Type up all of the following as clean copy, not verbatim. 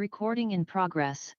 Recording in progress.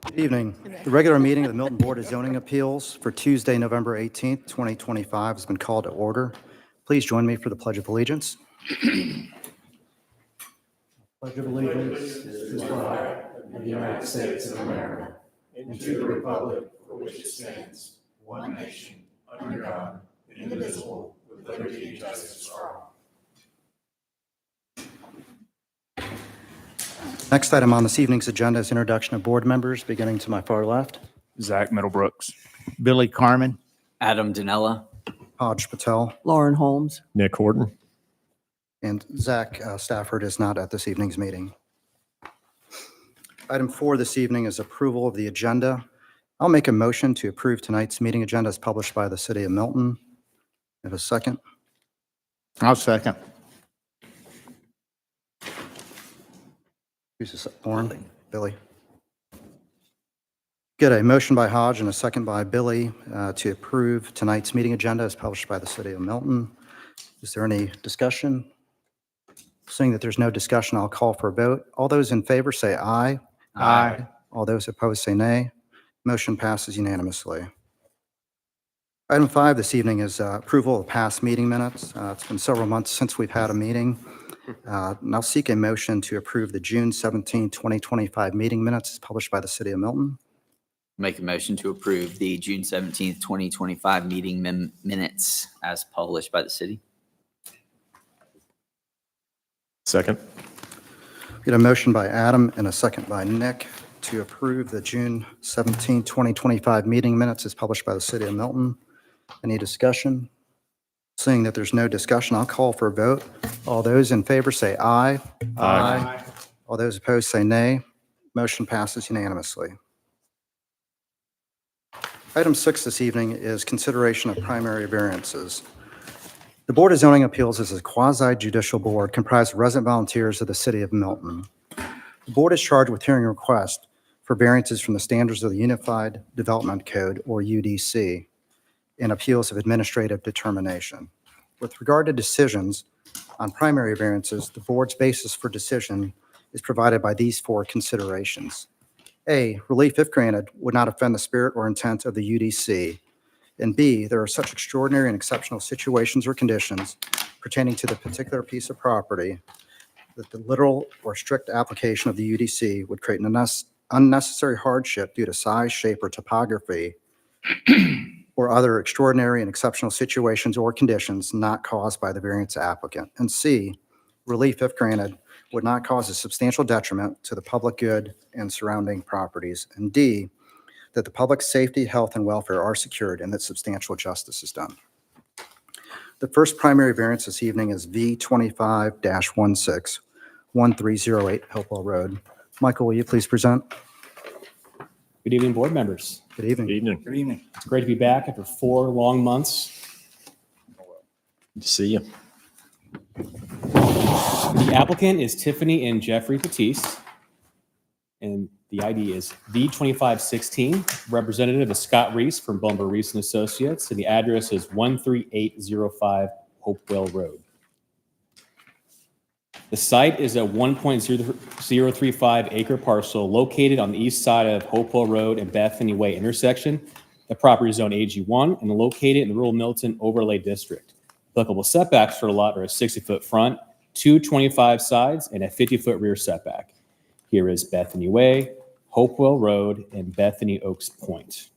Good evening. The regular meeting of the Milton Board of Zoning Appeals for Tuesday, November 18th, 2025 has been called to order. Please join me for the Pledge of Allegiance. Pledge of Allegiance to the flag of the United States of America and to the republic for which it stands, one nation, under God, indivisible, with liberty and justice for all. Next item on this evening's agenda is introduction of board members, beginning to my far left. Zach Middlebrooks. Billy Carmen. Adam Danella. Hodge Patel. Lauren Holmes. Nick Horton. And Zach Stafford is not at this evening's meeting. Item 4 this evening is approval of the agenda. I'll make a motion to approve tonight's meeting agenda as published by the City of Milton. Have a second? I'll second. Who's this? Lauren? Billy? Good. A motion by Hodge and a second by Billy to approve tonight's meeting agenda as published by the City of Milton. Is there any discussion? Seeing that there's no discussion, I'll call for a vote. All those in favor say aye. Aye. All those opposed say nay. Motion passes unanimously. Item 5 this evening is approval of past meeting minutes. It's been several months since we've had a meeting. And I'll seek a motion to approve the June 17, 2025 meeting minutes as published by the City of Milton. Make a motion to approve the June 17th, 2025 meeting minutes as published by the city. Second. Get a motion by Adam and a second by Nick to approve the June 17, 2025 meeting minutes as published by the City of Milton. Any discussion? Seeing that there's no discussion, I'll call for a vote. All those in favor say aye. Aye. All those opposed say nay. Motion passes unanimously. Item 6 this evening is consideration of primary variances. The Board of Zoning Appeals is a quasi-judicial board comprised of resident volunteers of the City of Milton. The board is charged with hearing requests for variances from the standards of the Unified Development Code, or UDC, and appeals of administrative determination. With regard to decisions on primary variances, the board's basis for decision is provided by these 4 considerations. A, relief, if granted, would not offend the spirit or intent of the UDC. And B, there are such extraordinary and exceptional situations or conditions pertaining to the particular piece of property that the literal or strict application of the UDC would create an unnecessary hardship due to size, shape, or topography, or other extraordinary and exceptional situations or conditions not caused by the variance applicant. And C, relief, if granted, would not cause a substantial detriment to the public good and surrounding properties. And D, that the public's safety, health, and welfare are secured and that substantial justice is done. The first primary variance this evening is V25-16-1308 Hopewell Road. Michael, will you please present? Good evening, board members. Good evening. Good evening. Good evening. It's great to be back after 4 long months. Good to see you. The applicant is Tiffany and Jeffrey Batiste, and the ID is V2516. Representative is Scott Reese from Bumber Reese and Associates, and the address is 13805 Hopewell Road. The site is a 1.035 acre parcel located on the east side of Hopewell Road and Bethany Way intersection. The property is zoned AG1 and located in the rural Milton overlay district. Applicable setbacks for the lot are a 60-foot front, 2 25 sides, and a 50-foot rear setback. Here is Bethany Way, Hopewell Road, and Bethany Oaks Point.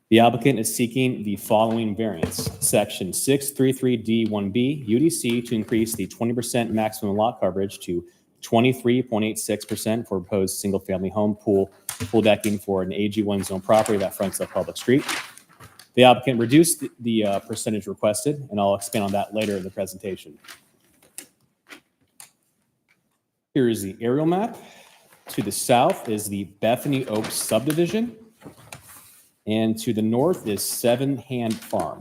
The applicant is seeking the following variance. Section 633D1B UDC to increase the 20% maximum lot coverage to 23.86% for proposed single-family home pool decking for an AG1 zone property that fronts a public street. The applicant reduced the percentage requested, and I'll expand on that later in the presentation. Here is the aerial map. To the south is the Bethany Oaks subdivision, and to the north is Seven Hand Farm.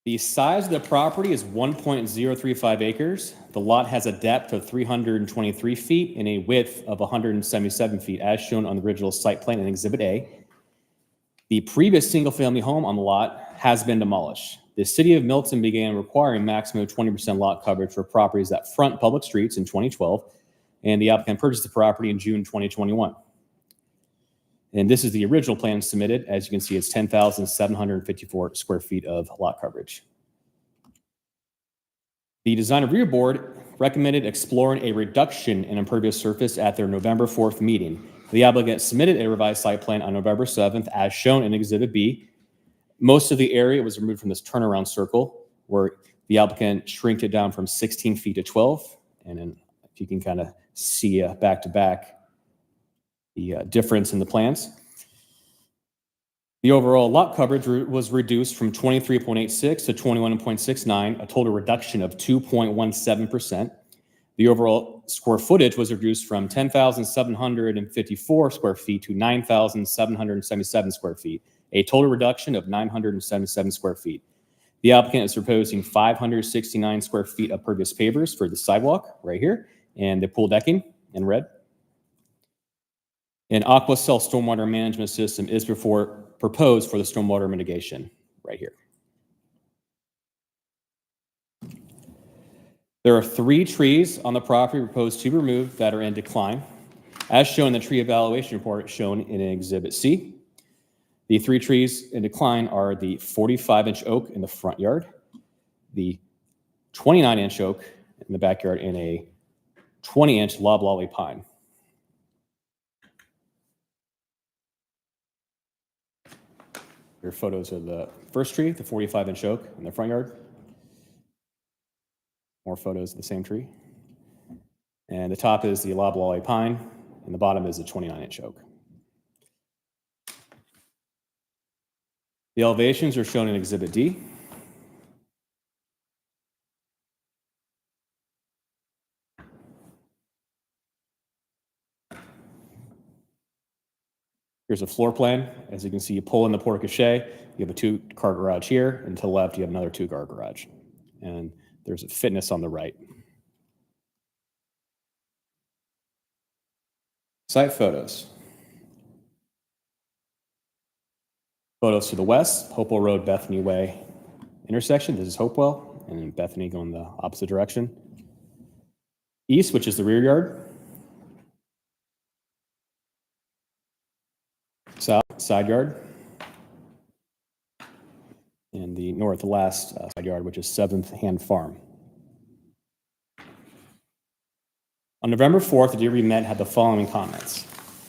The size of the property is 1.035 acres. The lot has a depth of 323 feet and a width of 177 feet, as shown on the original site plan in Exhibit A. The previous single-family home on the lot has been demolished. The City of Milton began requiring maximum 20% lot coverage for properties that front public streets in 2012, and the applicant purchased the property in June 2021. And this is the original plan submitted. As you can see, it's 10,754 square feet of lot coverage. The Design Review Board recommended exploring a reduction in impervious surface at their November 4th meeting. The applicant submitted a revised site plan on November 7th as shown in Exhibit B. Most of the area was removed from this turnaround circle where the applicant shrinked it down from 16 feet to 12. And then if you can kind of see back to back the difference in the plans. The overall lot coverage was reduced from 23.86 to 21.69, a total reduction of 2.17%. The overall square footage was reduced from 10,754 square feet to 9,777 square feet, a total reduction of 977 square feet. The applicant is proposing 569 square feet of pervious pavers for the sidewalk right here and the pool decking in red. An aqua cell stormwater management system is proposed for the stormwater mitigation right here. There are 3 trees on the property proposed to be removed that are in decline, as shown in the tree evaluation report shown in Exhibit C. The 3 trees in decline are the 45-inch oak in the front yard, the 29-inch oak in the backyard, and a 20-inch loblolly pine. Here are photos of the first tree, the 45-inch oak in the front yard. More photos of the same tree. And the top is the loblolly pine, and the bottom is the 29-inch oak. The elevations are shown in Exhibit D. Here's a floor plan. As you can see, you pull in the porte-cochere, you have a 2-car garage here, and to the left, you have another 2-car garage. And there's a fitness on the right. Site photos. Photos to the west, Hopewell Road, Bethany Way intersection. This is Hopewell, and then Bethany going the opposite direction. East, which is the rear yard. South, side yard. And the north, the last side yard, which is 7th Hand Farm. On November 4th, the DRB met and had the following comments.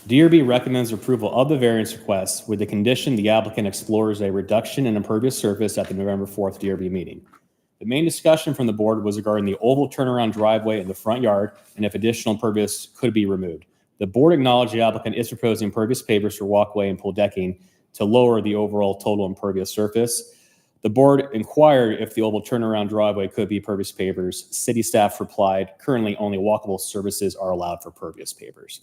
DRB recommends approval of the variance request with the condition the applicant explores a reduction in impervious surface at the November 4th DRB meeting. The main discussion from the board was regarding the oval turnaround driveway in the front yard and if additional impervious could be removed. The board acknowledged the applicant is proposing impervious pavers for walkway and pool decking to lower the overall total impervious surface. The board inquired if the oval turnaround driveway could be pervious pavers. City staff replied, currently only walkable surfaces are allowed for pervious pavers.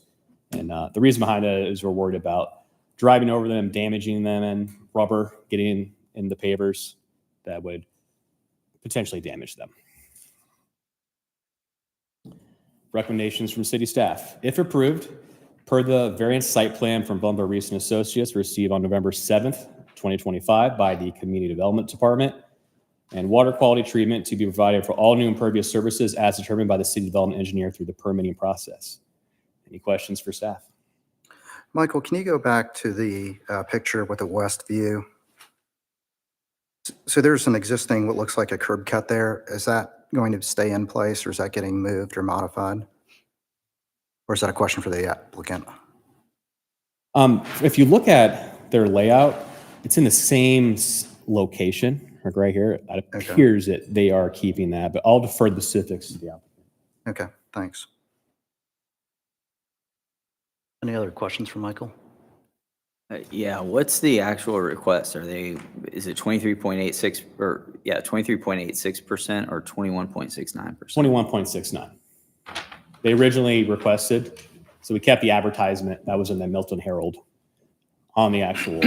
And the reason behind that is we're worried about driving over them, damaging them, and rubber getting in the pavers that would potentially damage them. Recommendations from city staff. If approved, per the variance site plan from Bumba Reese and Associates received on November 7th, 2025 by the Community Development Department, and water quality treatment to be provided for all new impervious surfaces as determined by the city development engineer through the permitting process. Any questions for staff? Michael, can you go back to the picture with the west view? So there's an existing, what looks like a curb cut there. Is that going to stay in place, or is that getting moved or modified? Or is that a question for the applicant? If you look at their layout, it's in the same location, like right here. It appears that they are keeping that, but I'll defer the specifics to the applicant. Okay, thanks. Any other questions for Michael? Yeah, what's the actual request? Is it 23.86 or 23.86% or 21.69%? 21.69. They originally requested, so we kept the advertisement that was in the Milton Herald on the actual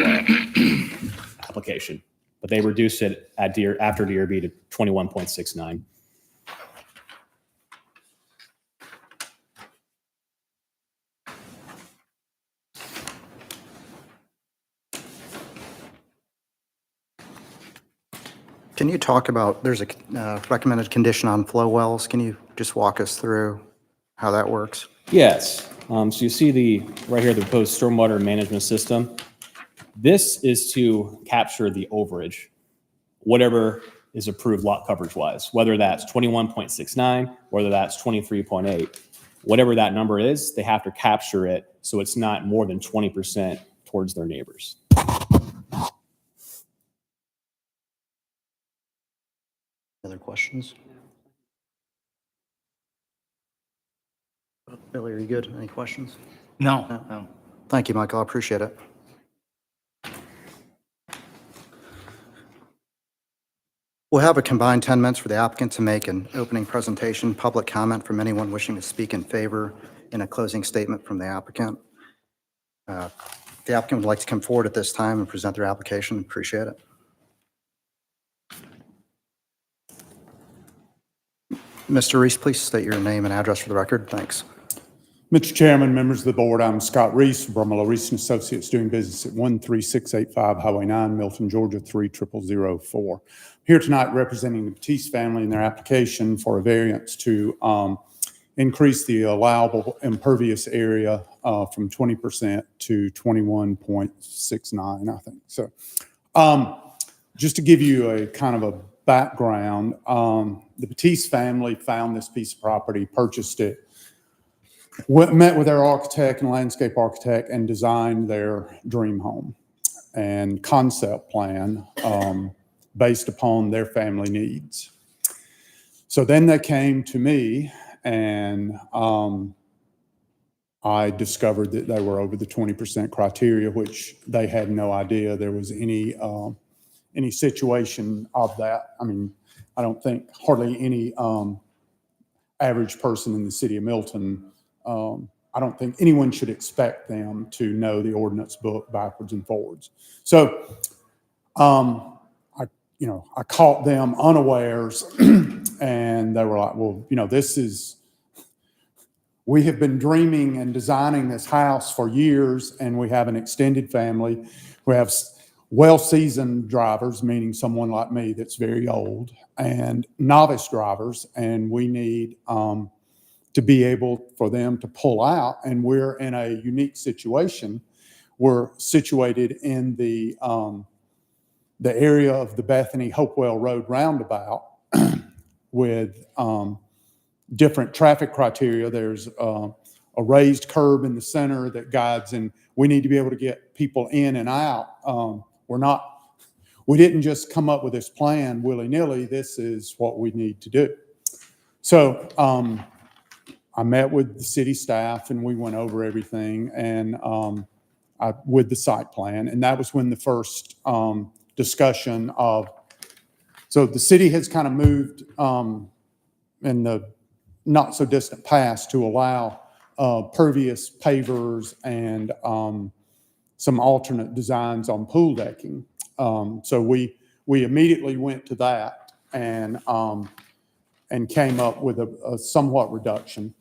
application, but they reduced it at after DRB to 21.69. Can you talk about, there's a recommended condition on flow wells. Can you just walk us through how that works? Yes. So you see right here, the proposed stormwater management system. This is to capture the overage, whatever is approved lot coverage wise, whether that's 21.69, whether that's 23.8, whatever that number is, they have to capture it so it's not more than 20% towards their neighbors. Other questions? Billy, are you good? Any questions? No, no. Thank you, Michael. I appreciate it. We'll have a combined 10 minutes for the applicant to make an opening presentation, public comment from anyone wishing to speak in favor, and a closing statement from the applicant. The applicant would like to come forward at this time and present their application. Appreciate it. Mr. Reese, please state your name and address for the record. Thanks. Mr. Chairman, members of the board, I'm Scott Reese, Brumlow Reese & Associates, doing business at 13685 Highway 9, Milton, Georgia 30004. Here tonight representing the Batiste family in their application for a variance to increase the allowable impervious area from 20% to 21.69, I think. So just to give you a kind of a background, the Batiste family found this piece of property, purchased it, met with their architect and landscape architect and designed their dream home and concept plan based upon their family needs. So then they came to me and I discovered that they were over the 20% criteria, which they had no idea there was any situation of that. I mean, I don't think hardly any average person in the city of Milton, I don't think anyone should expect them to know the ordinance book backwards and forwards. So, I caught them unawares and they were like, well, we have been dreaming and designing this house for years and we have an extended family. We have well-seasoned drivers, meaning someone like me that's very old, and novice drivers, and we need to be able for them to pull out, and we're in a unique situation. We're situated in the area of the Bethany Hopewell Road roundabout with different traffic criteria. There's a raised curb in the center that guides, and we need to be able to get people in and out. We didn't just come up with this plan willy-nilly. This is what we need to do. So I met with the city staff and we went over everything and with the site plan. And that was when the first discussion so the city has kind of moved in the not so distant past to allow pervious pavers and some alternate designs on pool decking. So we immediately went to that and came up with a somewhat reduction.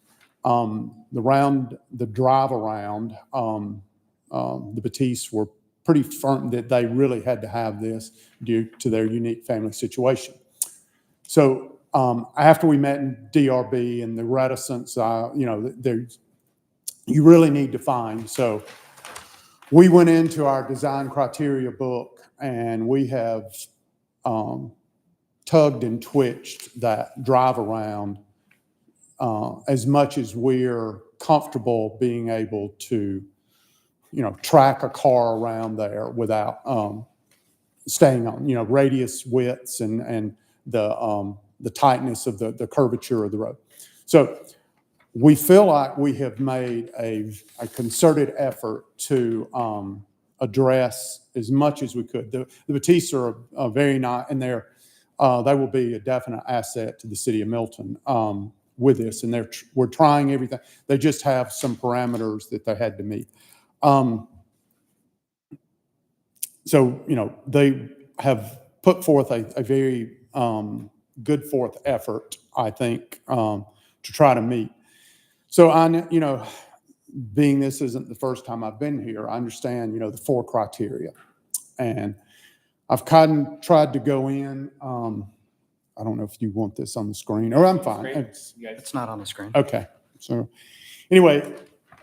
The drive around, the Batiste were pretty firm that they really had to have this due to their unique family situation. So after we met in DRB and the reticence, you really need to find. So we went into our design criteria book and we have tugged and twitched that drive around as much as we're comfortable being able to, track a car around there without staying on, radius widths and the tightness of the curvature of the road. So we feel like we have made a concerted effort to address as much as we could. The Batiste are very nice, and they will be a definite asset to the city of Milton with this. And we're trying everything. They just have some parameters that they had to meet. So they have put forth a very good forth effort, I think, to try to meet. So being this isn't the first time I've been here, I understand, the 4 criteria. And I've kind of tried to go in. I don't know if you want this on the screen, or I'm fine. It's not on the screen. Okay. So anyway,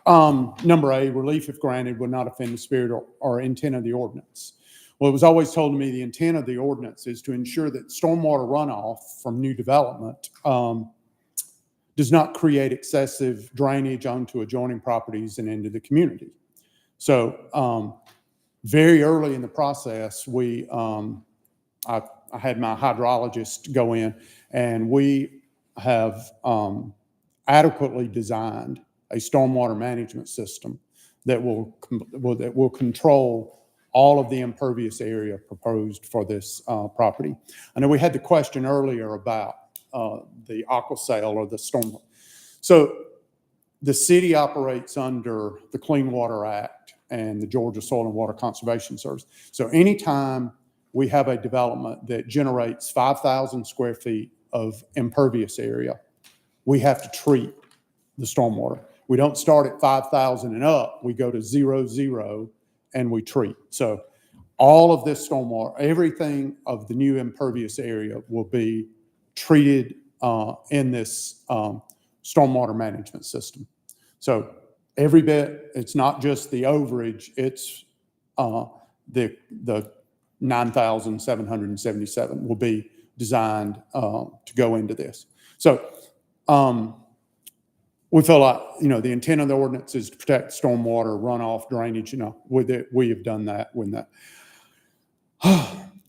Number A, relief if granted would not offend the spirit or intent of the ordinance. Well, it was always told to me the intent of the ordinance is to ensure that stormwater runoff from new development does not create excessive drainage onto adjoining properties and into the community. So very early in the process, I had my hydrologist go in, and we have adequately designed a stormwater management system that will control all of the impervious area proposed for this property. I know we had the question earlier about the aqua sale or the storm. So the city operates under the Clean Water Act and the Georgia Soil and Water Conservation Service. So anytime we have a development that generates 5,000 square feet of impervious area, we have to treat the stormwater. We don't start at 5,000 and up. We go to 0, and we treat. So all of this stormwater, everything of the new impervious area will be treated in this stormwater management system. So every bit, it's not just the overage, it's the 9,777 will be designed to go into this. So we feel like, the intent of the ordinance is to protect stormwater, runoff, drainage, with it, we have done that with that.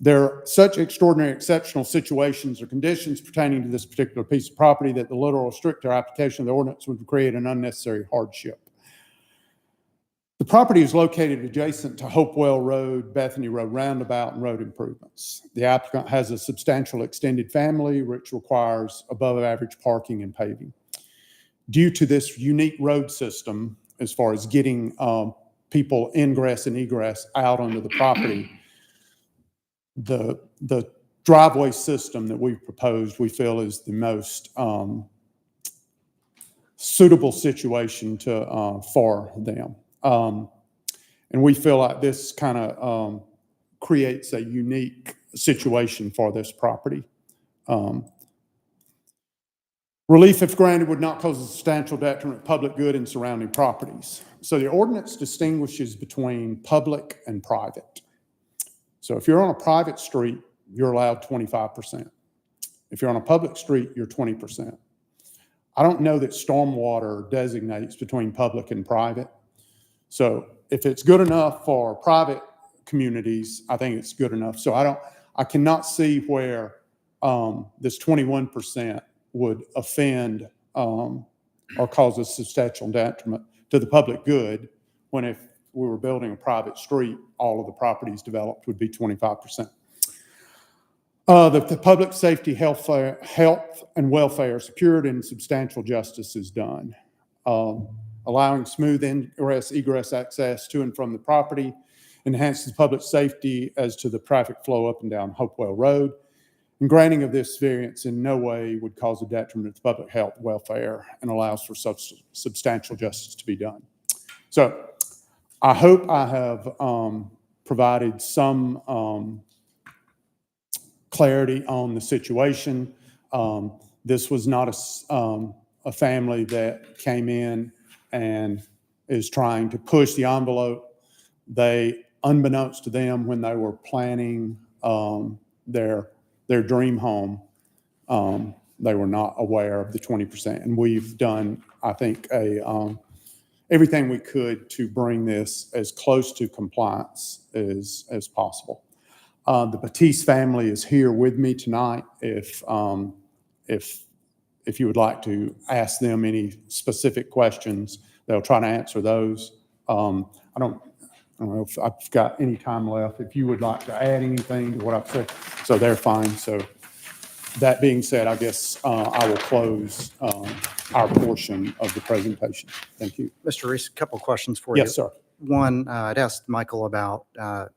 There are such extraordinary, exceptional situations or conditions pertaining to this particular piece of property that the literal or stricter application of the ordinance would create an unnecessary hardship. The property is located adjacent to Hopewell Road, Bethany Road Roundabout, and road improvements. The applicant has a substantial extended family, which requires above average parking and paving. Due to this unique road system, as far as getting people ingress and egress out onto the property, the driveway system that we've proposed, we feel is the most suitable situation for them. And we feel like this kind of creates a unique situation for this property. Relief, if granted, would not cause a substantial detriment to public good and surrounding properties. So the ordinance distinguishes between public and private. So if you're on a private street, you're allowed 25%. If you're on a public street, you're 20%. I don't know that stormwater designates between public and private. So if it's good enough for private communities, I think it's good enough. So I cannot see where this 21% would offend or cause a substantial detriment to the public good, when if we were building a private street, all of the properties developed would be 25%. The public safety, health and welfare secured and substantial justice is done. Allowing smooth ingress, egress access to and from the property enhances public safety as to the traffic flow up and down Hopewell Road. And granting of this variance in no way would cause a detriment to public health, welfare, and allows for such substantial justice to be done. So I hope I have provided some clarity on the situation. This was not a family that came in and is trying to push the envelope. They, unbeknownst to them, when they were planning their dream home, they were not aware of the 20%. And we've done, I think, everything we could to bring this as close to compliance as possible. The Batiste family is here with me tonight. If you would like to ask them any specific questions, they'll try to answer those. I don't know if I've got any time left. If you would like to add anything to what I've said, so they're fine. So that being said, I guess I will close our portion of the presentation. Thank you. Mr. Reese, a couple of questions for you. Yes, sir. One, I'd asked Michael about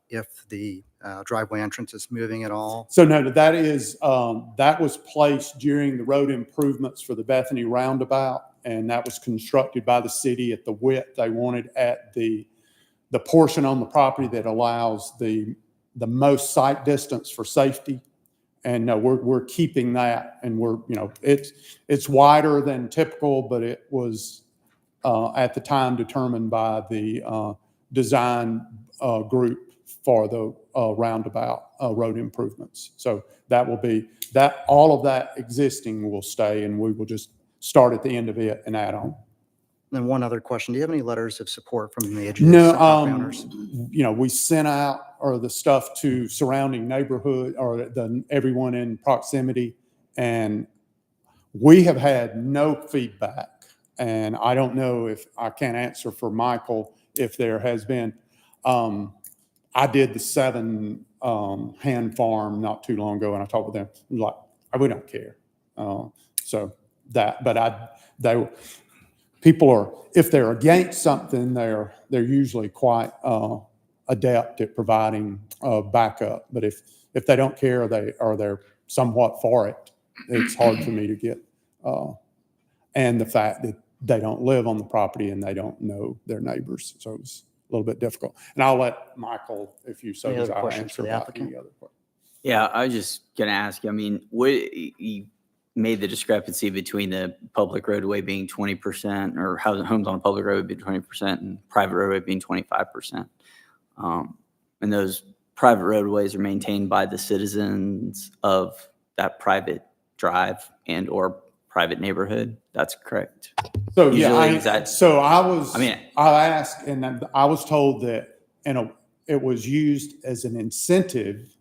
if the driveway entrance is moving at all. So no, that was placed during the road improvements for the Bethany Roundabout, and that was constructed by the city at the width they wanted at the portion on the property that allows the most sight distance for safety. And no, we're keeping that, and it's wider than typical, but it was at the time determined by the design group for the roundabout road improvements. So that will be, that, all of that existing will stay, and we will just start at the end of it and add on. And one other question, do you have any letters of support from the adjacent No, property owners? you know, we sent out the stuff to surrounding neighborhood or everyone in proximity, and we have had no feedback. And I don't know if, I can't answer for Michael if there has been. I did the 7 hand farm not too long ago, and I talked with them, like, we don't care. So that, but people are, if they're against something, they're usually quite adept at providing backup. But if they don't care, they're somewhat for it, it's hard for me to get. And the fact that they don't live on the property and they don't know their neighbors, so it's a little bit difficult. And I'll let Michael, if you so Any other desire, questions for answer the about applicant? any other questions. Yeah, I was just gonna ask you, I mean, what, you made the discrepancy between the public roadway being 20% or homes on a public road being 20% and private roadway being 25%. And those private roadways are maintained by the citizens of that private drive and or private neighborhood. That's correct. So Usually yeah, so I I asked, and I was told that, it was used as an incentive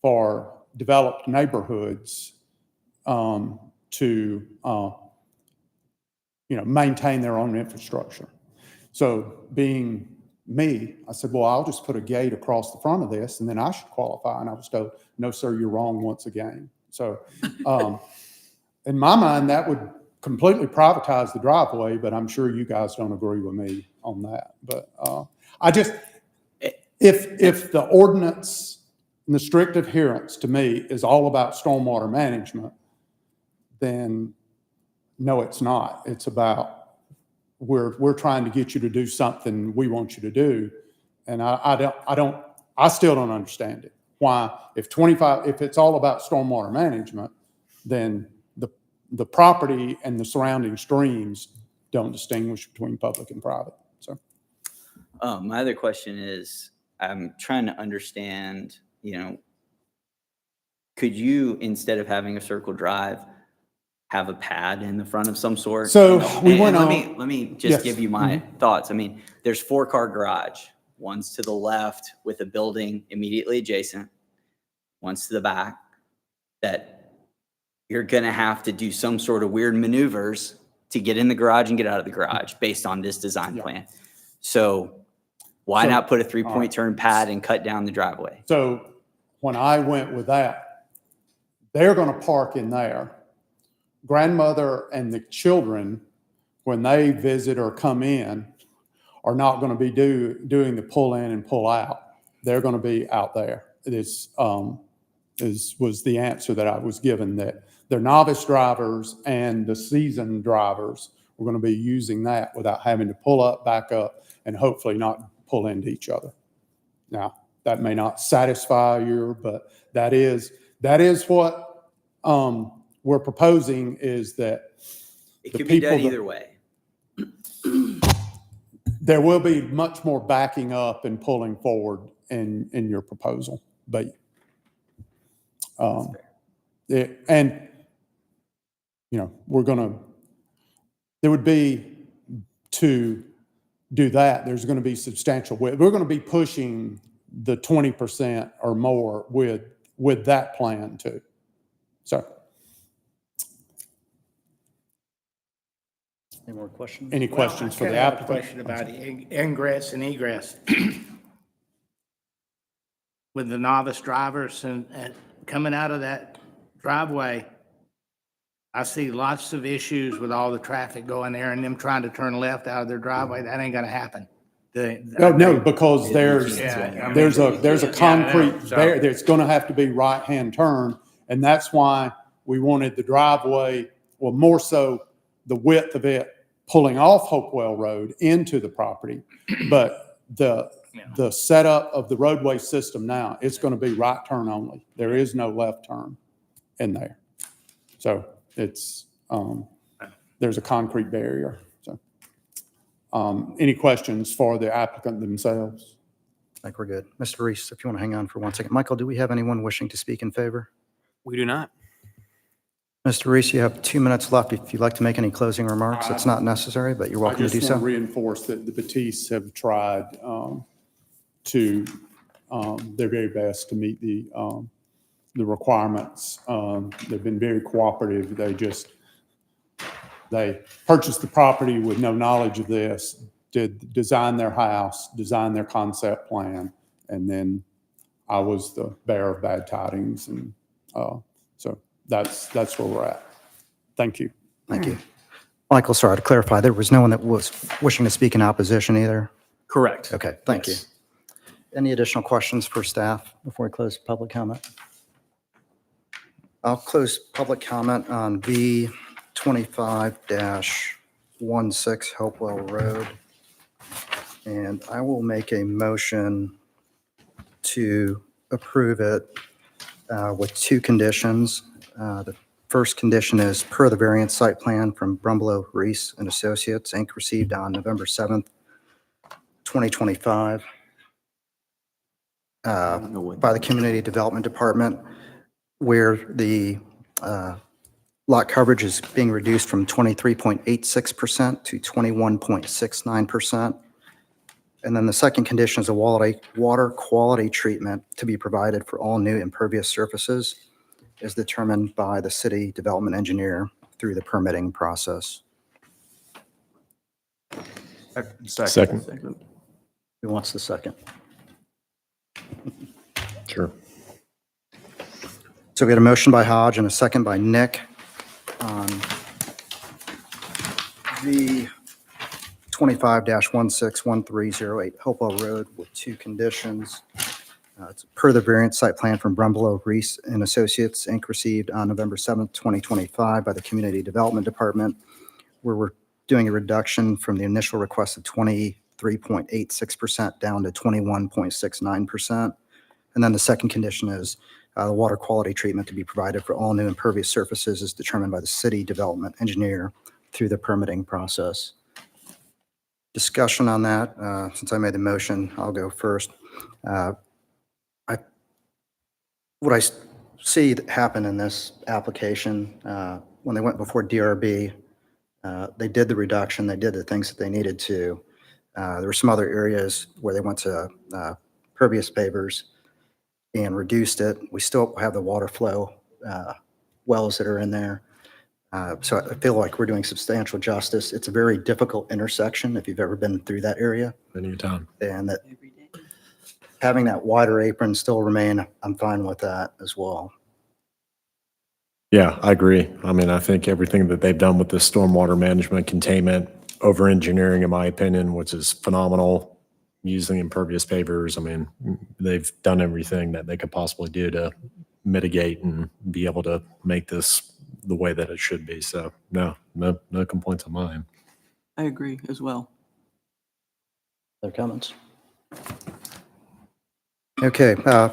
for developed neighborhoods to maintain their own infrastructure. So being me, I said, well, I'll just put a gate across the front of this, and then I should qualify. And I was told, no, sir, you're wrong once again. So in my mind, that would completely privatize the driveway, but I'm sure you guys don't agree with me on that. But if the ordinance and the strict adherence to me is all about stormwater management, then no, it's not. It's about, we're trying to get you to do something we want you to do. And I still don't understand it. Why, if it's all about stormwater management, then the property and the surrounding streams don't distinguish between public and private. So, my other question is, I'm trying to understand, could you, instead of having a circle drive, have a pad in the front of some sort? So we went let on. me just Yes. give you my thoughts. I mean, there's 4-car garage. One's to the left with a building immediately adjacent. One's to the back. That you're going to have to do some sort of weird maneuvers to get in the garage and get out of the garage based on this design plan. So why not put a 3-point turn pad and cut down the driveway? So when I went with that, they're going to park in there. Grandmother and the children, when they visit or come in, are not going to be doing the pull in and pull out. They're going to be out there. This was the answer that I was given, that they're novice drivers and the seasoned drivers were going to be using that without having to pull up, back up, and hopefully not pull into each other. Now, that may not satisfy you, but that is what we're proposing, is that It the could be done people that- either way. there will be much more backing up and pulling forward in your proposal, but there would be, to do that, there's going to be substantial width. We're going to be pushing the 20% or more with that plan too. So, Any more questions? any questions for the I have a applicant? question about ingress and egress. With the novice drivers and coming out of that driveway, I see lots of issues with all the traffic going there and them trying to turn left out of their driveway. That ain't gonna happen. No, because there's Yeah, I mean, there's a yeah, I know. concrete So- there. There's going to have to be right-hand turn, and that's why we wanted the driveway, well, more so the width of it pulling off Hopewell Road into the property. But the setup of the roadway system now, it's going to be right turn only. There is no left turn in there. So it's there's a concrete barrier. So Any questions for the applicant themselves? I think we're good. Mr. Reese, if you want to hang on for 1 second. Michael, do we have anyone wishing to speak in favor? We do not. Mr. Reese, you have 2 minutes left if you'd like to make any closing remarks. It's not necessary, but you're I welcome to do just want to so. reinforce that the Batiste have tried to their very best to meet the requirements. They've been very cooperative. They purchased the property with no knowledge of this, did design their house, design their concept plan, and then I was the bearer of bad tidings. And so that's where we're at. Thank you. Thank you. Michael, sorry, to clarify, there was no one that was wishing to speak in opposition either? Correct. Okay, thank you. Yes. Any additional questions for staff before we close public comment? I'll close public comment on V 25-16 Hopewell Road. And I will make a motion to approve it with 2 conditions. The first condition is per the variance site plan from Brumbelow, Reese and Associates, Inc., received on November 7th, 2025 by the Community Development Department, where the lot coverage is being reduced from 23.86% to 21.69%. And then the second condition is a water quality treatment to be provided for all new impervious surfaces as determined by the city development engineer through the permitting process. Second. Who wants the second? Sure. So we had a motion by Hodge and a second by Nick on the 25-161308 Hopewell Road with 2 conditions. It's per the variance site plan from Brumbelow, Reese and Associates, Inc., received on November 7th, 2025 by the Community Development Department, where we're doing a reduction from the initial request of 23.86% down to 21.69%. And then the second condition is the water quality treatment to be provided for all new impervious surfaces is determined by the city development engineer through the permitting process. Discussion on that. Since I made the motion, I'll go first. What I see happen in this application, when they went before DRB, they did the reduction, they did the things that they needed to. There were some other areas where they went to pervious pavers and reduced it. We still have the water flow wells that are in there. So I feel like we're doing substantial justice. It's a very difficult intersection if you've ever been through that area. Any time. And that having that wider apron still remain, I'm fine with that as well. Yeah, I agree. I mean, I think everything that they've done with the stormwater management containment, over engineering, in my opinion, which is phenomenal, using impervious pavers. I mean, they've done everything that they could possibly do to mitigate and be able to make this the way that it should be. So no complaints on mine. I agree as well. Other comments? Okay, I'll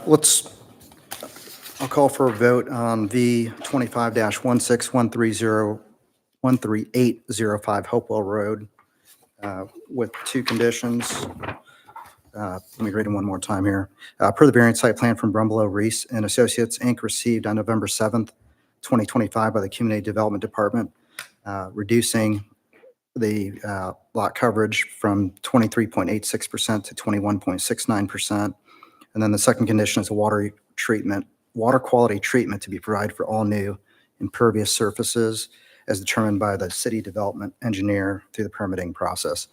call for a vote on V 25-16130805 Hopewell Road with 2 conditions. Let me read them one more time here. Per the variance site plan from Brumbelow, Reese and Associates, Inc., received on November 7th, 2025 by the Community Development Department, reducing the lot coverage from 23.86% to 21.69%. And then the second condition is a water quality treatment to be provided for all new impervious surfaces as determined by the city development engineer through the permitting process.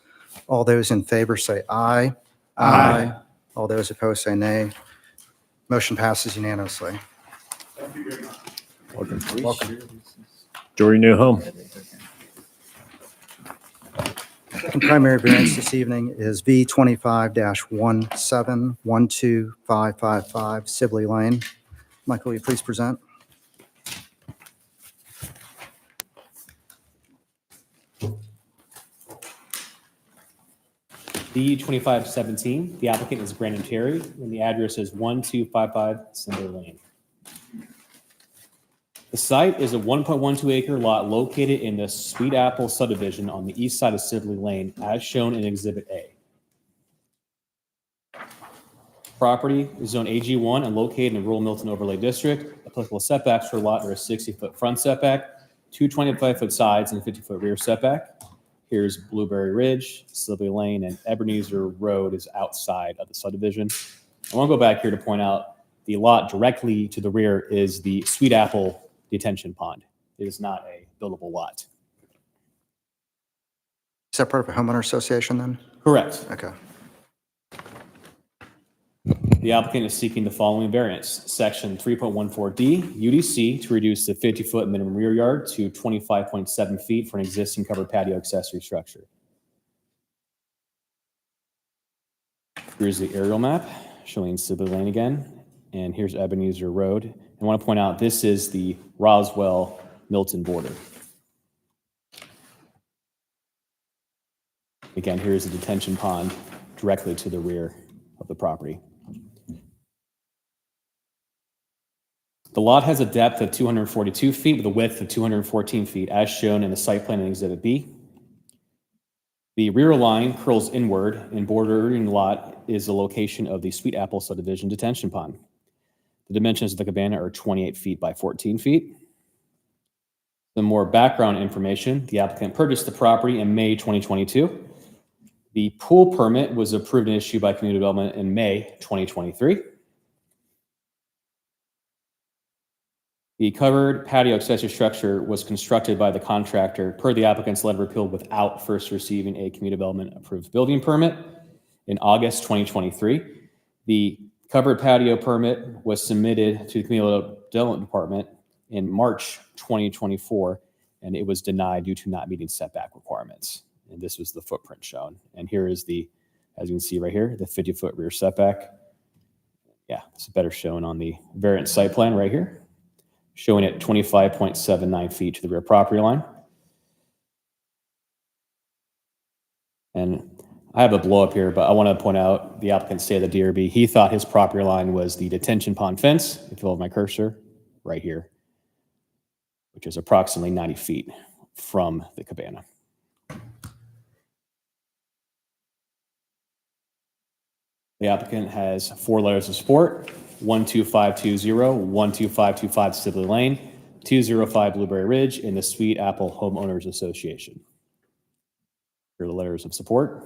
All those in favor say aye. Aye. All those opposed say nay. Motion passes unanimously. Welcome. Welcome. Enjoy your new home. Second primary variance this evening is V 25-1712555 Sibley Lane. Michael, will you please present? B 2517, the applicant is Brandon Terry, and the address is 1255 Cinder Lane. The The site is a 1.12 acre lot located in the Sweet Apple subdivision on the east side of Sibley Lane, as shown in Exhibit A. Property is zone AG1 and located in the rural Milton overlay district. Applicable setbacks for the lot are a 60-foot front setback, two 25-foot sides, and a 50-foot rear setback. Here's Blueberry Ridge, Sibley Lane, and Ebenezer Road is outside of the subdivision. I want to go back here to point out the lot directly to the rear is the Sweet Apple detention pond. It is not a buildable lot. Is that part of a homeowner association then? Correct. Okay. The applicant is seeking the following variance. Section 3.14D, UDC, to reduce the 50-foot minimum rear yard to 25.7 feet for an existing covered patio accessory structure. Here's the aerial map showing Sibley Lane again. And here's Ebenezer Road. I want to point out this is the Roswell-Milton border. Again, here's the detention pond directly to the rear of the property. The lot has a depth of 242 feet with a width of 214 feet, as shown in the site plan in Exhibit B. The rear line curls inward, and bordering the lot is the location of the Sweet Apple subdivision detention pond. The dimensions of the cabana are 28 feet by 14 feet. Some more background information. The applicant purchased the property in May 2022. The pool permit was approved and issued by Community Development in May 2023. The covered patio accessory structure was constructed by the contractor per the applicant's letter of appeal without first receiving a Community Development approved building permit in August 2023. The covered patio permit was submitted to the Community Development Department in March 2024, and it was denied due to not meeting setback requirements. And this was the footprint shown. And here is the, as you can see right here, the 50-foot rear setback. Yeah, it's better shown on the variant site plan right here, showing it 25.79 feet to the rear property line. And I have a blow up here, but I want to point out the applicant stated the DRB, he thought his property line was the detention pond fence, if you follow my cursor, right here, which is approximately 90 feet from the cabana. The applicant has 4 letters of support: 12520, 12525 Sibley Lane, 205 Blueberry Ridge, and the Sweet Apple Homeowners Association. Here are the letters of support.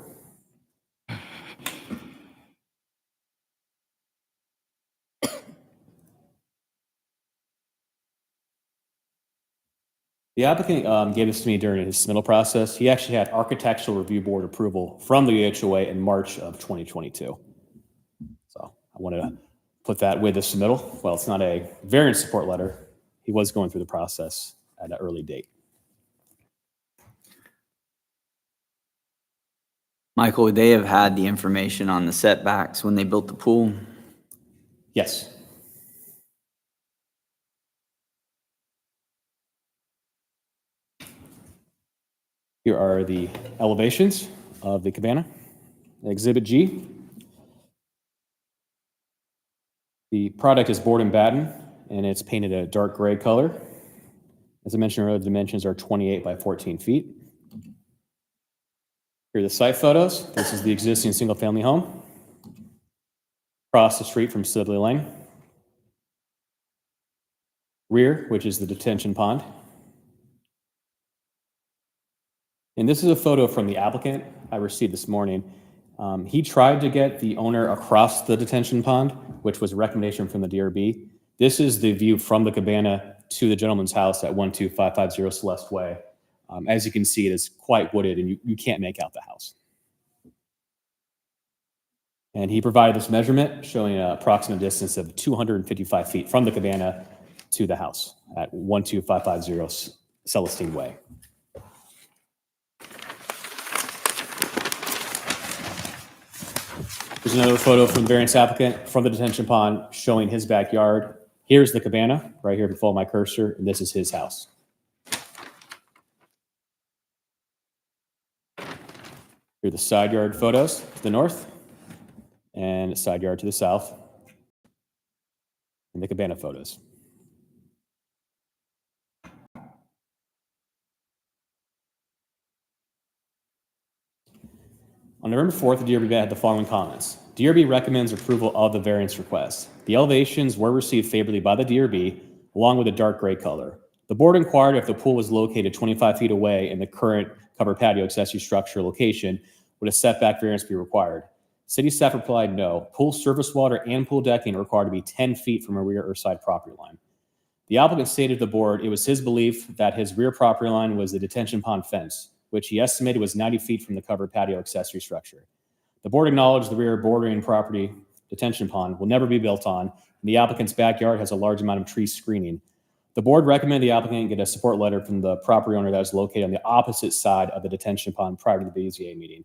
The applicant gave this to me during his submittal process. He actually had Architectural Review Board approval from the HOA in March of 2022. So I wanted to put that with the submittal. Well, it's not a variance support letter. He was going through the process at an early date. Michael, would they have had the information on the setbacks when they built the pool? Yes. Here are the elevations of the cabana. Exhibit G. The product is board and batten, and it's painted a dark gray color. As I mentioned earlier, the dimensions are 28 by 14 feet. Here are the site photos. This is the existing single-family home across the street from Sibley Lane. Rear, which is the detention pond. And this is a photo from the applicant I received this morning. He tried to get the owner across the detention pond, which was a recommendation from the DRB. This is the view from the cabana to the gentleman's house at 12550 Celeste Way. As you can see, it is quite wooded and you can't make out the house. And he provided this measurement showing an approximate distance of 255 feet from the cabana to the house at 12550 Celestine Way. Here's another photo from the variance applicant from the detention pond showing his backyard. Here's the cabana right here before my cursor, and this is his house. Here are the side yard photos to the north and side yard to the south, and the cabana photos. On November 4th, the DRB had the following comments. DRB recommends approval of the variance request. The elevations were received favorably by the DRB, along with a dark gray color. The board inquired if the pool was located 25 feet away in the current covered patio accessory structure location, would a setback variance be required? City staff replied no. Pool surface water and pool decking are required to be 10 feet from a rear or side property line. The applicant stated to the board it was his belief that his rear property line was the detention pond fence, which he estimated was 90 feet from the covered patio accessory structure. The board acknowledged the rear bordering property detention pond will never be built on, and the applicant's backyard has a large amount of tree screening. The board recommended the applicant get a support letter from the property owner that was located on the opposite side of the detention pond prior to the BZA meeting.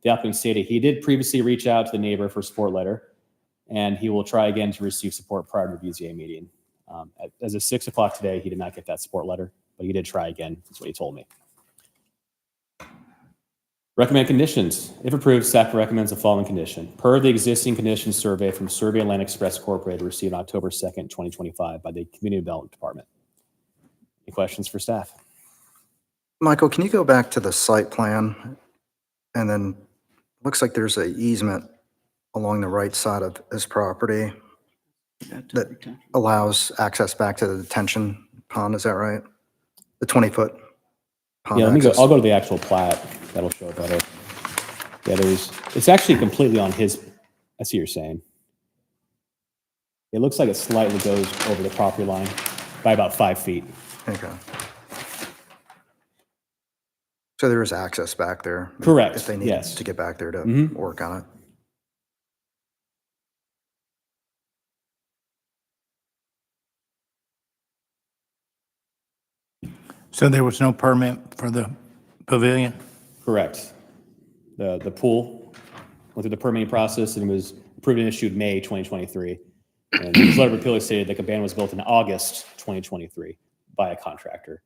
The applicant stated he did previously reach out to the neighbor for a support letter, and he will try again to receive support prior to the BZA meeting. As of 6 o'clock today, he did not get that support letter, but he did try again. That's what he told me. Recommend conditions. If approved, staff recommends the following condition. Per the existing conditions survey from Survey Land Express Incorporated received on October 2nd, 2025 by the Community Development Department. Any questions for staff? Michael, can you go back to the site plan? And then looks like there's an easement along the right side of his property that allows access back to the detention pond. Is that right? The 20-foot pond Yeah, let me go. access. I'll go to the actual plat. That'll show it better. Yeah, it's actually completely on his, I see what you're saying. It looks like it slightly goes over the property line by about 5 feet. Okay. So there is access back there. Correct, If they need yes. to get back there to Mhm. work on it. So there was no permit for the pavilion? Correct. The pool went through the permitting process and was approved and issued May 2023. And his letter of appeal stated the cabana was built in August 2023 by a contractor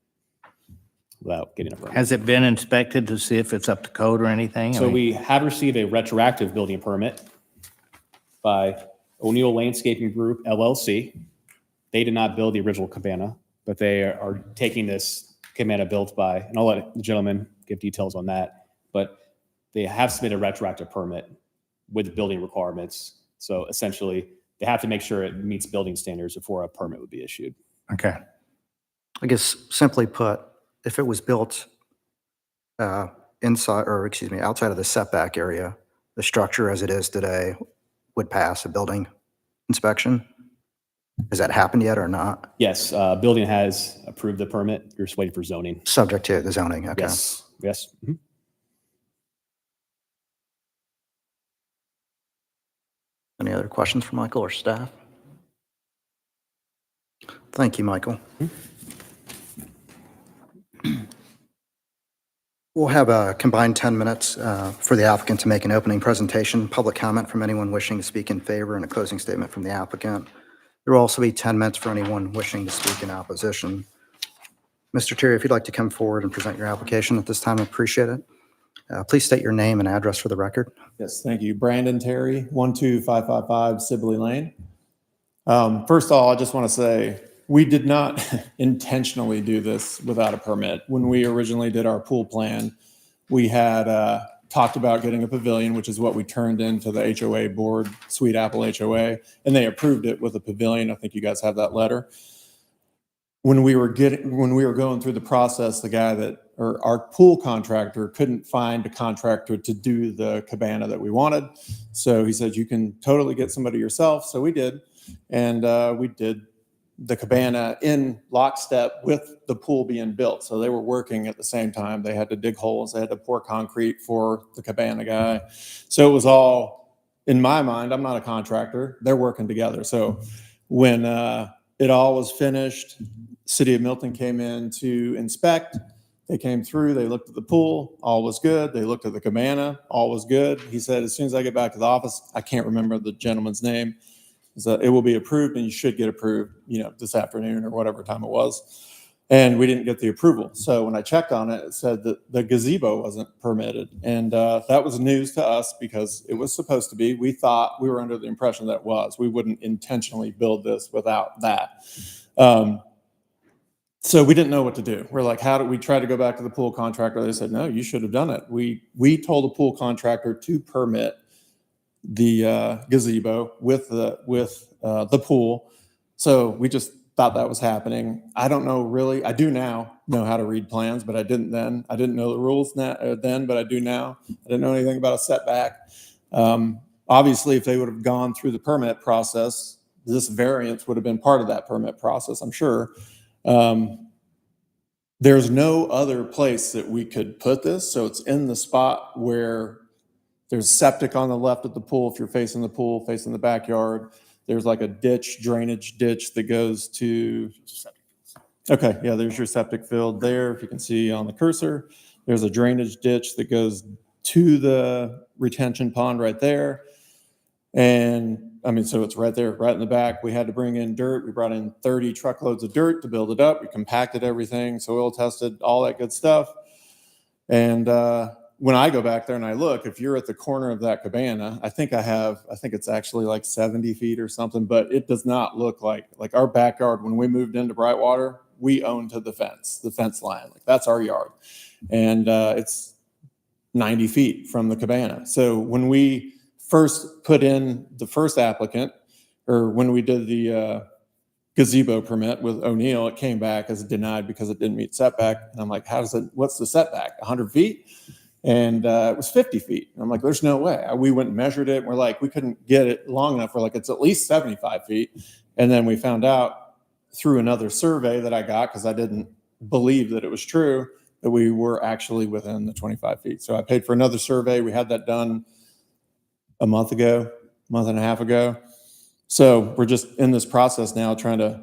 without getting a permit. Has it been inspected to see if it's up to code or anything? I So mean, we have received a retroactive building permit by O'Neill Landscaping Group LLC. They did not build the original cabana, but they are taking this cabana built by, and I'll let the gentleman give details on that, but they have submitted a retroactive permit with the building requirements. So essentially, they have to make sure it meets building standards before a permit would be issued. Okay. I guess simply put, if it was built inside, or excuse me, outside of the setback area, the structure as it is today would pass a building inspection. Has that happened yet or not? Yes, building has approved the permit. You're just waiting for zoning. Subject to the zoning, okay. Yes, yes. Mhm. Any other questions for Michael or staff? Thank you, Michael. We'll have a combined 10 minutes for the applicant to make an opening presentation, public comment from anyone wishing to speak in favor, and a closing statement from the applicant. There will also be 10 minutes for anyone wishing to speak in opposition. Mr. Terry, if you'd like to come forward and present your application at this time, I appreciate it. Please state your name and address for the record. Yes, thank you. Brandon Terry, 12555 Sibley Lane. First of all, I just want to say we did not intentionally do this without a permit. When we originally did our pool plan, we had talked about getting a pavilion, which is what we turned into the HOA board, Sweet Apple HOA, and they approved it with a pavilion. I think you guys have that letter. When we were going through the process, the guy or our pool contractor couldn't find a contractor to do the cabana that we wanted. So he said, you can totally get somebody yourself. So we did. And we did the cabana in lockstep with the pool being built. So they were working at the same time. They had to dig holes. They had to pour concrete for the cabana guy. So it was all, in my mind, I'm not a contractor. They're working together. So when it all was finished, City of Milton came in to inspect. They came through, they looked at the pool, all was good. They looked at the cabana, all was good. He said, as soon as I get back to the office, I can't remember the gentleman's name, so it will be approved and you should get approved, this afternoon or whatever time it was. And we didn't get the approval. So when I checked on it, it said that the gazebo wasn't permitted. And that was news to us because it was supposed to be. We thought, we were under the impression that it was. We wouldn't intentionally build this without that. So we didn't know what to do. We're like, how do we try to go back to the pool contractor? They said, no, you should have done it. We told the pool contractor to permit the gazebo with the pool. So we just thought that was happening. I don't know really. I do now know how to read plans, but I didn't then. I didn't know the rules then, but I do now. I didn't know anything about a setback. Obviously, if they would have gone through the permit process, this variance would have been part of that permit process, I'm sure. There's no other place that we could put this. So it's in the spot where there's septic on the left of the pool. If you're facing the pool, facing the backyard, there's like a drainage ditch that goes to, okay, yeah, there's your septic field there. If you can see on the cursor, there's a drainage ditch that goes to the retention pond right there. And I mean, so it's right there, right in the back. We had to bring in dirt. We brought in 30 truckloads of dirt to build it up. We compacted everything, soil tested, all that good stuff. And when I go back there and I look, if you're at the corner of that cabana, I think it's actually like 70 feet or something, but it does not look like our backyard. When we moved into Brightwater, we owned to the fence line. Like that's our yard. And it's 90 feet from the cabana. So when we first put in the first applicant, or when we did the gazebo permit with O'Neill, it came back as denied because it didn't meet setback. And I'm like, what's the setback? 100 feet? And it was 50 feet. And I'm like, there's no way. We went and measured it. And we're like, we couldn't get it long enough. We're like, it's at least 75 feet. And then we found out through another survey that I got, because I didn't believe that it was true, that we were actually within the 25 feet. So I paid for another survey. We had that done a month and a half ago. So we're just in this process now trying to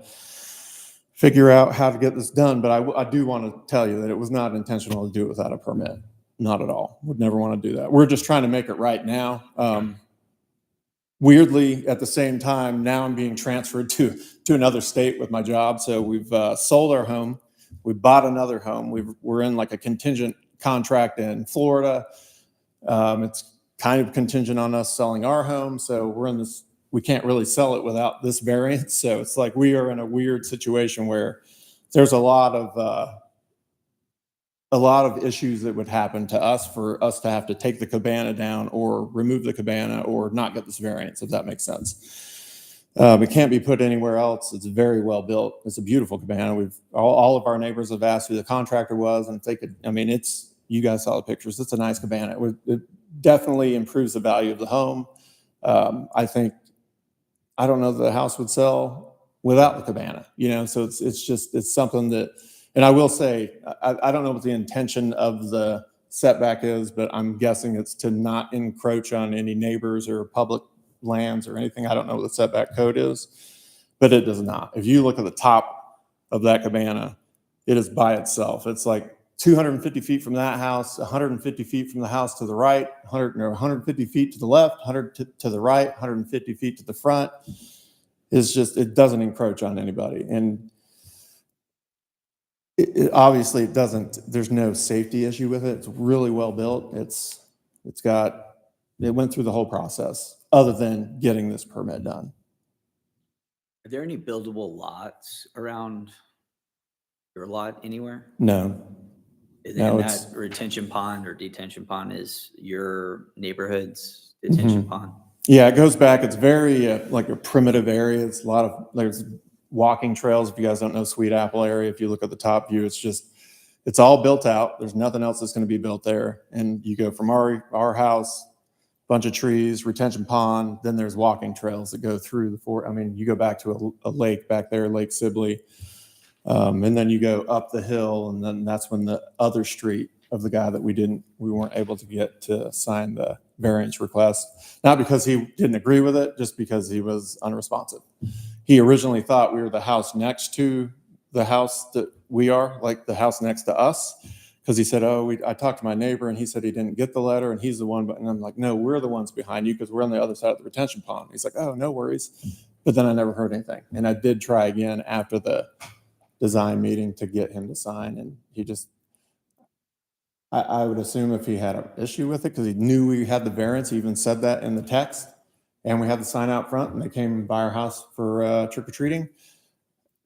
figure out how to get this done. But I do want to tell you that it was not intentional to do it without a permit. Not at all. Would never want to do that. We're just trying to make it right now. Weirdly, at the same time, now I'm being transferred to another state with my job. So we've sold our home. We bought another home. We're in like a contingent contract in Florida. It's kind of contingent on us selling our home. So we're in this, we can't really sell it without this variance. So it's like we are in a weird situation where there's a lot of issues that would happen to us for us to have to take the cabana down or remove the cabana or not get this variance, if that makes sense. It can't be put anywhere else. It's very well built. It's a beautiful cabana. All of our neighbors have asked who the contractor was, and if they could, I mean, you guys saw the pictures. It's a nice cabana. It definitely improves the value of the home. I don't know that the house would sell without the cabana, so it's something that, and I will say, I don't know what the intention of the setback is, but I'm guessing it's to not encroach on any neighbors or public lands or anything. I don't know what the setback code is, but it does not. If you look at the top of that cabana, it is by itself. It's like 250 feet from that house, 150 feet from the house to the right, 150 feet to the left, 100 to the right, 150 feet to the front. It doesn't encroach on anybody. And obviously it doesn't, there's no safety issue with it. It's really well built. It went through the whole process other than getting this permit done. Are there any buildable lots around your lot anywhere? No. And that retention pond or detention pond is your neighborhood's detention pond? Yeah, it goes back. It's very like a primitive area. It's there's walking trails. If you guys don't know Sweet Apple area, if you look at the top view, it's all built out. There's nothing else that's going to be built there. And you go from our house, bunch of trees, retention pond, then there's walking trails that go through the fort. I mean, you go back to a lake back there, Lake Sibley. And then you go up the hill, and then that's when the other street of the guy that we weren't able to get to sign the variance request, not because he didn't agree with it, just because he was unresponsive. He originally thought we were the house next to the house that we are, like the house next to us, because he said, I talked to my neighbor and he said he didn't get the letter and he's the one, and I'm like, no, we're the ones behind you because we're on the other side of the retention pond. He's like, oh, no worries. But then I never heard anything. And I did try again after the design meeting to get him to sign, and he just, I would assume if he had an issue with it, because he knew we had the variance, he even said that in the text, and we had the sign out front, and they came by our house for trick-or-treating.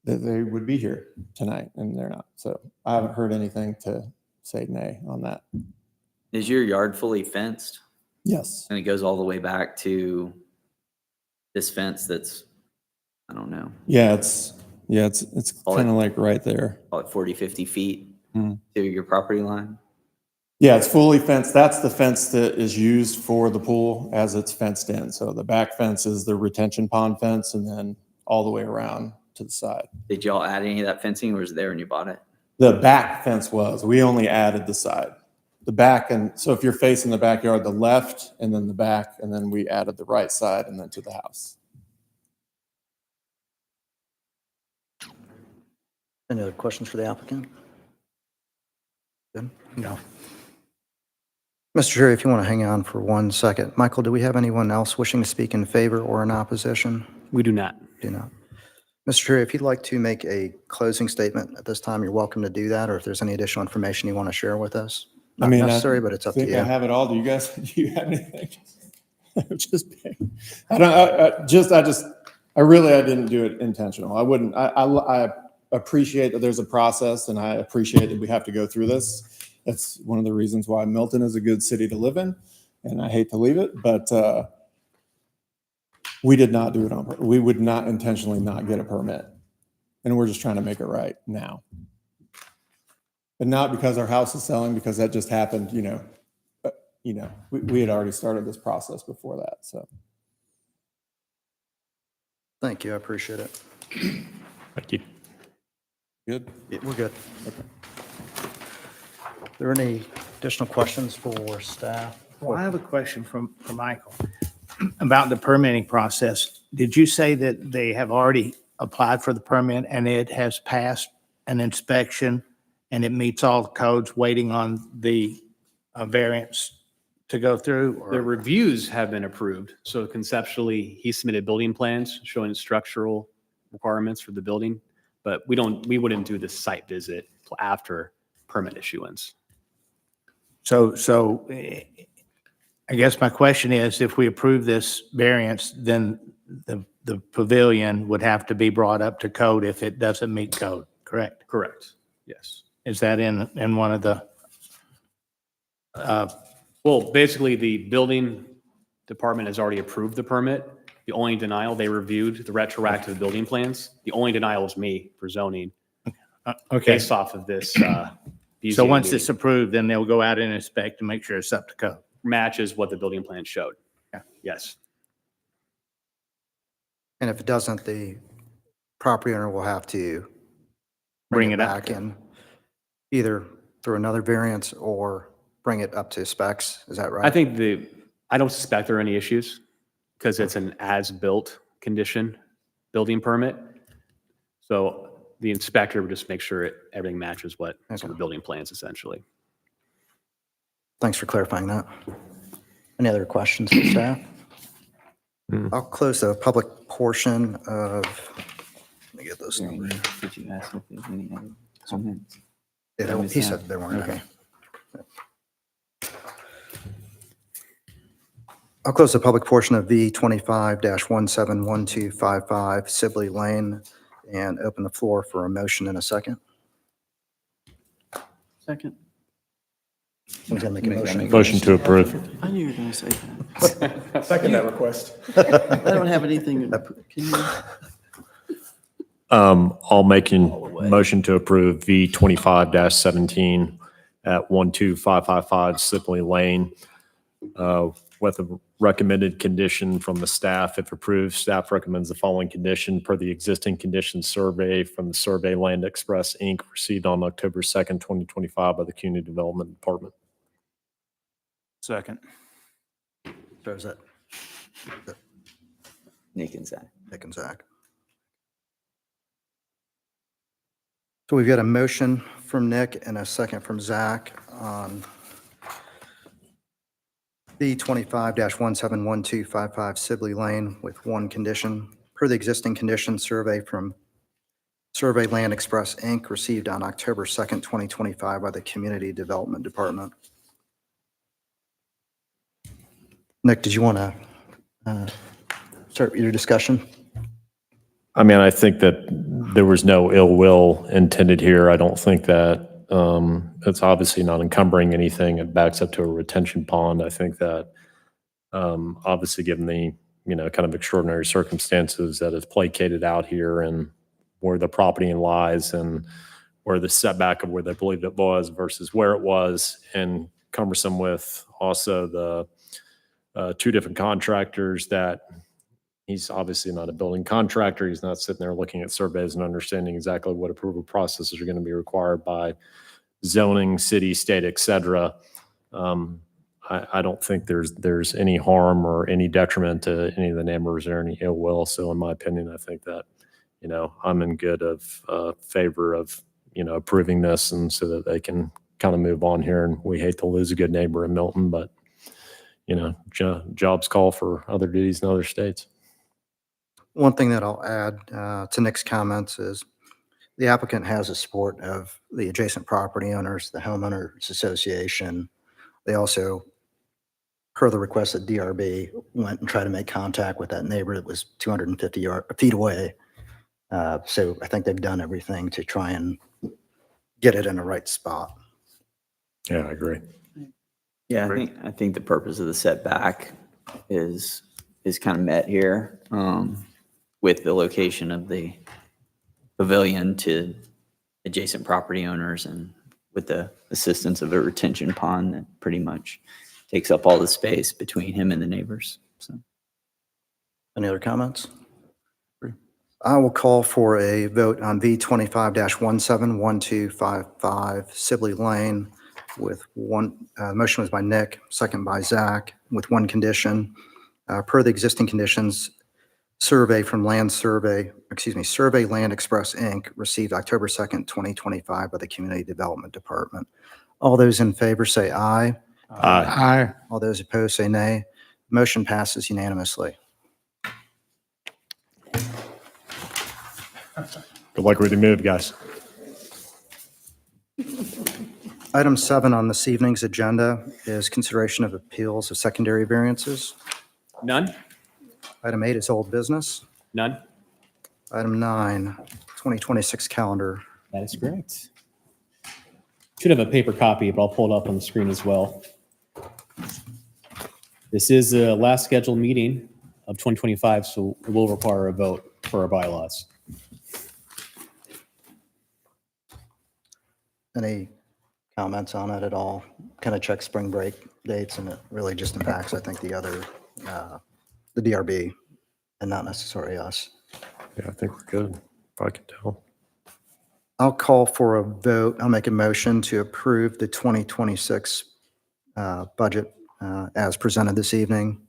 that they would be here tonight, and they're not. So I haven't heard anything to say nay on that. Is your yard fully fenced? Yes. And it goes all the way back to this fence that's, I don't know, Yeah, it's All kind of like right there. call it 40, 50 feet Mhm. to your property line? Yeah, it's fully fenced. That's the fence that is used for the pool as it's fenced in. So the back fence is the retention pond fence, and then all the way around to the side. Did y'all add any of that fencing or was it there when you bought it? The back fence was, we only added the side. The back, and so if you're facing the backyard, the left and then the back, and then we added the right side and then to the house. Any other questions for the applicant? Good? No. Mr. Jerry, if you want to hang on for 1 second. Michael, do we have anyone else wishing to speak in favor or in opposition? We do not. Do not. Mr. Jerry, if you'd like to make a closing statement at this time, you're welcome to do that, or if there's any additional information you want to share with us. Not necessary, but it's up to I think you. I have it all. Do you guys, do you have anything? I didn't do it intentional. I wouldn't, I appreciate that there's a process, and I appreciate that we have to go through this. That's one of the reasons why Milton is a good city to live in, and I hate to leave it, but we did not do it on purpose. We would not intentionally not get a permit, and we're just trying to make it right now. But not because our house is selling, because that just happened, we had already started this process before that, so. Thank you, I appreciate it. Thank you. Good. Yeah, we're good. Are there any additional questions for staff? Well, I have a question for Michael about the permitting process. Did you say that they have already applied for the permit and it has passed an inspection and it meets all the codes, waiting on the variance to go through? The Or reviews have been approved. So conceptually, he submitted building plans showing structural requirements for the building, but we wouldn't do the site visit till after permit issuance. So I guess my question is, if we approve this variance, then the pavilion would have to be brought up to code if it doesn't meet code, correct? Correct. Yes. Is that in one of the, Well, basically, the building department has already approved the permit. The only denial, they reviewed the retroactive building plans. The only denial was me for zoning okay. based off of this. BZA So once meeting. it's approved, then they'll go out and inspect to make sure it's up to code. Matches what the building plan showed. Yeah. Yes. And if it doesn't, the property owner will have to Bring it up. back in, either through another variance or bring it up to specs. Is that right? I think I don't suspect there are any issues because it's an as-built condition building permit. So the inspector would just make sure everything matches what's on the Okay. building plans essentially. Thanks for clarifying that. Any other questions for staff? I'll close the public portion of, let me get those numbers. Did you ask if there's any other comments? Yeah, he said there weren't any. I'll close the public portion of V 25-171255 Sibley Lane and open the floor for a motion in a second. Second. Who's gonna make a motion? Motion to approve. I knew you were going to say that. Second that request. I don't have anything. Can you? I'll make a motion to approve V 25-17 at 12555 Sibley Lane with a recommended condition from the staff. If approved, staff recommends the following condition per the existing conditions survey from the Survey Land Express, Inc., received on October 2nd, 2025 by the Community Development Department. Second. So is that Nick and Zach. Nick and Zach? So we've got a motion from Nick and a second from Zach on B 25-171255 Sibley Lane with one condition. Per the existing condition survey from Survey Land Express, Inc., received on October 2nd, 2025 by the Community Development Department. Nick, did you want to start your discussion? I mean, I think that there was no ill will intended here. I don't think that it's obviously not encumbering anything. It backs up to a retention pond. I think that obviously given the, kind of extraordinary circumstances that have placated out here and where the property lies and where the setback of where they believed it was versus where it was, and cumbersome with also the two different contractors that he's obviously not a building contractor. He's not sitting there looking at surveys and understanding exactly what approval processes are going to be required by zoning, city, state, et cetera. I don't think there's any harm or any detriment to any of the neighbors or any ill will. So in my opinion, I think that, I'm in good of favor of, approving this, and so that they can kind of move on here. And we hate to lose a good neighbor in Milton, but, jobs call for other duties in other states. One thing that I'll add to Nick's comments is the applicant has the support of the adjacent property owners, the homeowners association. They also, per the request that DRB, went and tried to make contact with that neighbor that was 250 feet away. So I think they've done everything to try and get it in the right spot. Yeah, I agree. Yeah, I think the purpose of the setback is kind of met here, with the location of the pavilion to adjacent property owners, and with the assistance of a retention pond that pretty much takes up all the space between him and the neighbors. So Any other comments? I will call for a vote on V25-171255 Sibley Lane with one, motion was by Nick, second by Zach, with one condition. Per the existing conditions, survey from Survey Land Express, Inc., received October 2nd, 2025 by the Community Development Department. All those in favor say aye. Aye. All those opposed say nay. Motion passes unanimously. Good luck with your move, guys. Item 7 on this evening's agenda is consideration of appeals of secondary variances. None? Item 8 is old business. None? Item 9, 2026 calendar. That is correct. Should have a paper copy, but I'll pull it up on the screen as well. This is the last scheduled meeting of 2025, so it will require a vote for our bylaws. Any comments on it at all? Kind of check spring break dates, and it really just impacts, I think, the other, the DRB, and not necessarily us. Yeah, I think we're good, if I can tell. I'll call for a vote. I'll make a motion to approve the 2026 budget as presented this evening.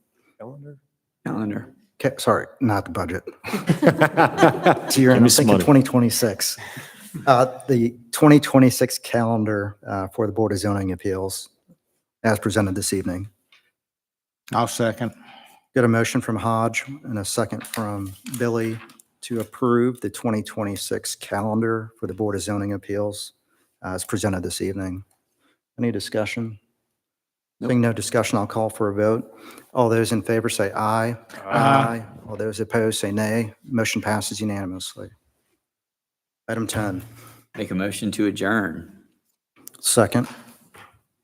calendar. Okay, sorry, not the budget. So you're Give me I'm some thinking money. 2026. The 2026 calendar for the Board of Zoning Appeals as presented this evening. I'll second. Got a motion from Hodge and a second from Billy to approve the 2026 calendar for the Board of Zoning Appeals as presented this evening. Any discussion? Seeing no discussion, I'll call for a vote. All those in favor say aye. Aye. All those opposed say nay. Motion passes unanimously. Item 10. Make a motion to adjourn. Second.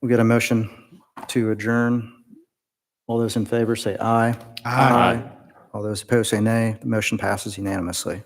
We get a motion to adjourn. All those in favor say aye. Aye. All those opposed say nay. The motion passes unanimously.